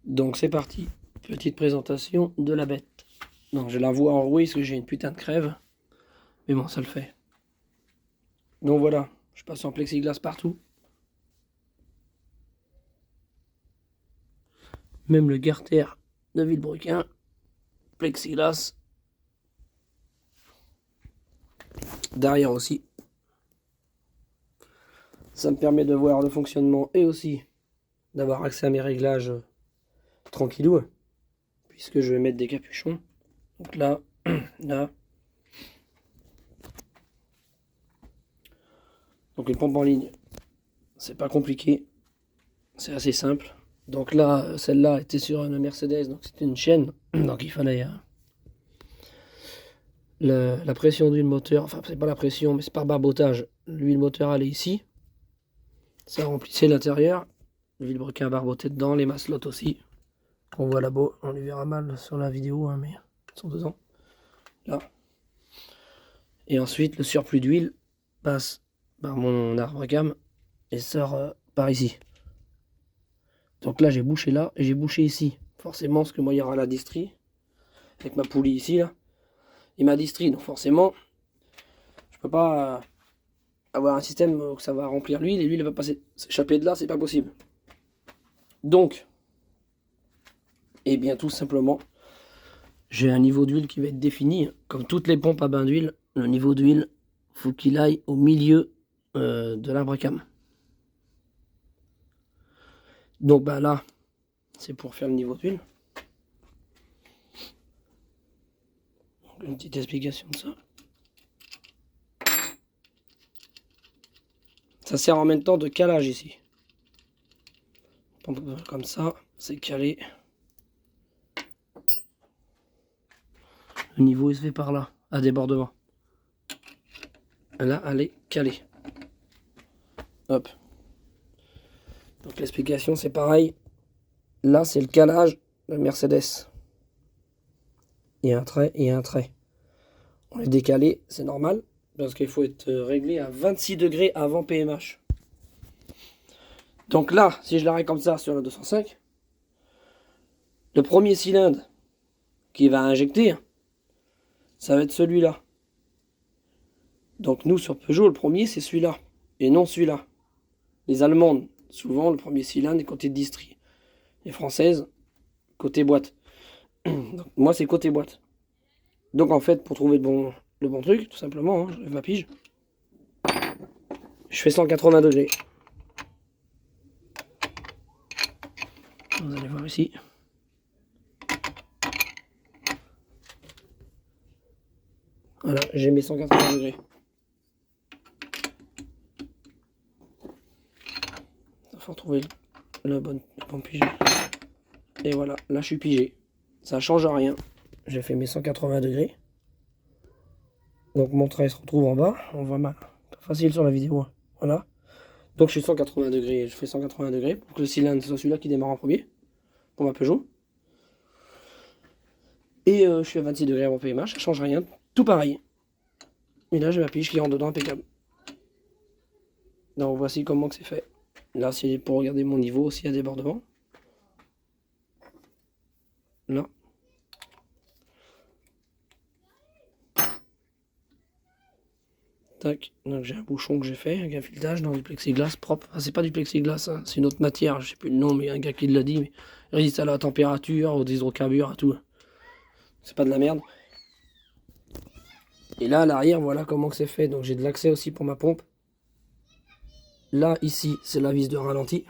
Donc c'est parti, petite présentation de la bête. Donc je la vois enrouée parce que j'ai une putain de crève. Mais bon, ça le fait. Donc voilà, je passe en plexiglas partout. Même le garter de Villebrequin, plexiglas. Derrière aussi. Ça me permet de voir le fonctionnement et aussi d'avoir accès à mes réglages tranquillou. Puisque je vais mettre des capuchons. Donc là, là. Donc les pompes en ligne, c'est pas compliqué. C'est assez simple. Donc là, celle-là était sur une Mercedes, donc c'était une chaîne. Donc il fallait la pression d'huile moteur, enfin c'est pas la pression, mais c'est par barbotage. L'huile moteur allait ici. Ça remplissait l'intérieur. Le vilebrequin barboté dedans, les maslottes aussi. On voit là-bas, on les verra mal sur la vidéo, hein, mais ils sont dedans. Là. Et ensuite, le surplus d'huile passe par mon arbre à gamme et sort par ici. Donc là, j'ai bouché là et j'ai bouché ici. Forcément, parce que moi, il y aura la distrie. Avec ma poulie ici, là. Et ma distrie. Donc forcément, je peux pas avoir un système où ça va remplir l'huile et l'huile va passer s'échapper de là, c'est pas possible. Donc, et bien tout simplement, j'ai un niveau d'huile qui va être défini. Comme toutes les pompes à bain d'huile, le niveau d'huile, faut qu'il aille au milieu de l'arbre à cam. Donc bah là, c'est pour faire le niveau d'huile. Une petite explication de ça. Ça sert en même temps de calage ici. Comme ça, c'est calé. Le niveau il se fait par là, à débordement. Là, elle est calée. Hop. Donc l'explication c'est pareil. Là, c'est le calage de Mercedes. Il y a un trait et un trait. On est décalé, c'est normal, parce qu'il faut être réglé à 26 degrés avant PMH. Donc là, si je l'arrête comme ça sur la 205, le premier cylindre qui va injecter, ça va être celui-là. Donc nous, sur Peugeot, le premier, c'est celui-là, et non celui-là. Les Allemandes, souvent, le premier cylindre est côté distri. Les Françaises, côté boîte. Donc, moi, c'est côté boîte. Donc en fait, pour trouver le bon truc, tout simplement, hein, je lève ma pige. Je fais 180 degrés. Vous allez voir ici. Voilà, j'ai mes 180 degrés. Il faut trouver le bon pige. Et voilà, là je suis pigé. Ça change rien. J'ai fait mes 180 degrés. Donc mon trait se retrouve en bas. On voit mal. C'est facile sur la vidéo. Voilà. Donc je suis 180 degrés. Je fais 180 degrés pour que le cylindre soit celui-là qui démarre en premier. Pour ma Peugeot. Et je suis à 26 degrés avant PMH. Ça change rien. Tout pareil. Et là j'ai ma pige qui rentre dedans impeccable. Donc voici comment que c'est fait. Là c'est pour regarder mon niveau s'il y a débordement. Là. Tac, donc j'ai un bouchon que j'ai fait avec un filetage dans du plexiglas propre. Enfin, c'est pas du plexiglas, hein, c'est une autre matière, je sais plus le nom, mais il y a un gars qui l'a dit, mais il résiste à la température, aux hydrocarbures, à tout. C'est pas de la merde. Et là, à l'arrière, voilà comment que c'est fait. Donc j'ai de l'accès aussi pour ma pompe. Là, ici, c'est la vis de ralenti.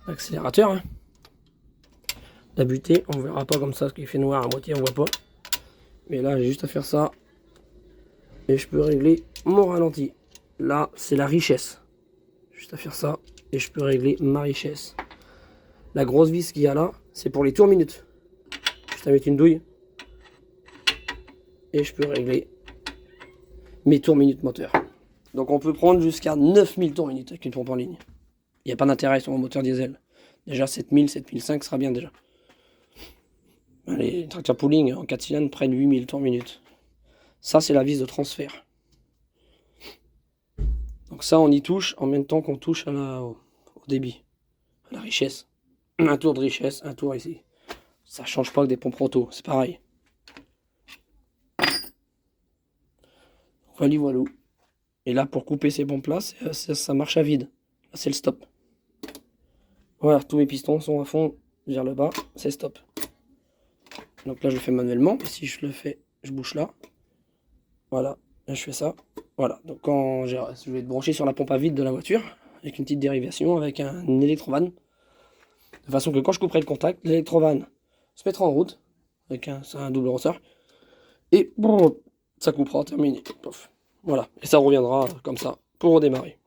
L'accélérateur. Hein. La butée, on verra pas comme ça, parce qu'il fait noir à moitié, on voit pas. Mais là, j'ai juste à faire ça. Et je peux régler mon ralenti. Là, c'est la richesse. Juste à faire ça. Et je peux régler ma richesse. La grosse vis qu'il y a là, c'est pour les tours minutes. Juste à mettre une douille. Et je peux régler mes tours minutes moteur. Donc on peut prendre jusqu'à 9000 tours minutes avec une pompe en ligne. Il n'y a pas d'intérêt sur mon moteur diesel. Déjà 7000, 7005 sera bien déjà. Les tracteurs pooling en 4 cylindres prennent 8000 tours minutes. Ça, c'est la vis de transfert. Donc ça, on y touche en même temps qu'on touche au débit, à la richesse. un tour de richesse, un tour ici. Ça change pas que des pompes roto, c'est pareil. Voilà, voilà. Et là, pour couper ces pompes-là, ça marche à vide. Là, c'est le stop. Voilà, tous mes pistons sont à fond vers le bas, c'est stop. Donc là, je le fais manuellement. Et si je le fais, je bouge là. Voilà, là, je fais ça. Voilà, donc quand je vais être branché sur la pompe à vide de la voiture, avec une petite dérivation, avec un électrovanne. De façon que quand je couperai le contact, l'électrovanne se mettra en route, avec un double ressort. Et bon, ça coupera, terminé. Pof. Voilà, et ça reviendra comme ça, pour redémarrer.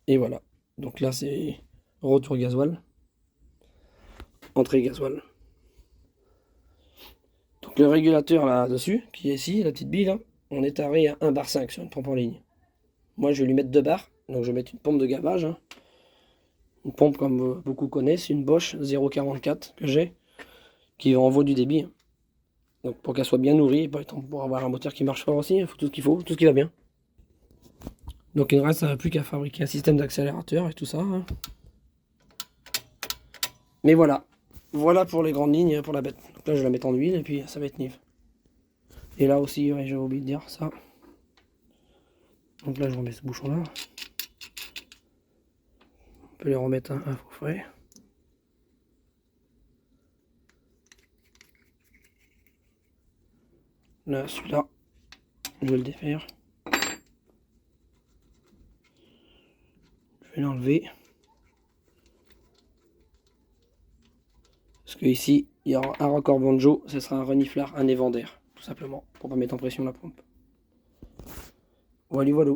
Et voilà, donc là c'est retour gasoil, entrée gasoil. Donc le régulateur là-dessus, qui est ici, la petite bille là, on est arrêté à 1,5 bar sur une pompe en ligne. Moi je vais lui mettre 2 bars, donc je vais mettre une pompe de gavage. Hein. Une pompe comme beaucoup connaissent, une Bosch 0,44 que j'ai, qui envoie du débit. Donc pour qu'elle soit bien nourrie, pour avoir un moteur qui marche fort aussi, il faut tout ce qu'il faut, tout ce qui va bien. Donc il ne reste plus qu'à fabriquer un système d'accélérateur et tout ça. Hein. Mais voilà. Voilà pour les grandes lignes pour la bête. Donc là je vais la mettre en huile et puis ça va être nive. Et là aussi, ouais, j'ai oublié de dire ça. Donc là je remets ce bouchon là. On peut les remettre un faux frais. Là celui-là, je vais le défaire. Je vais l'enlever. Parce que ici, il y aura un raccord banjo, ce sera un reniflard, un évent d'air, tout simplement, pour pas mettre en pression la pompe. Voilà, voilà.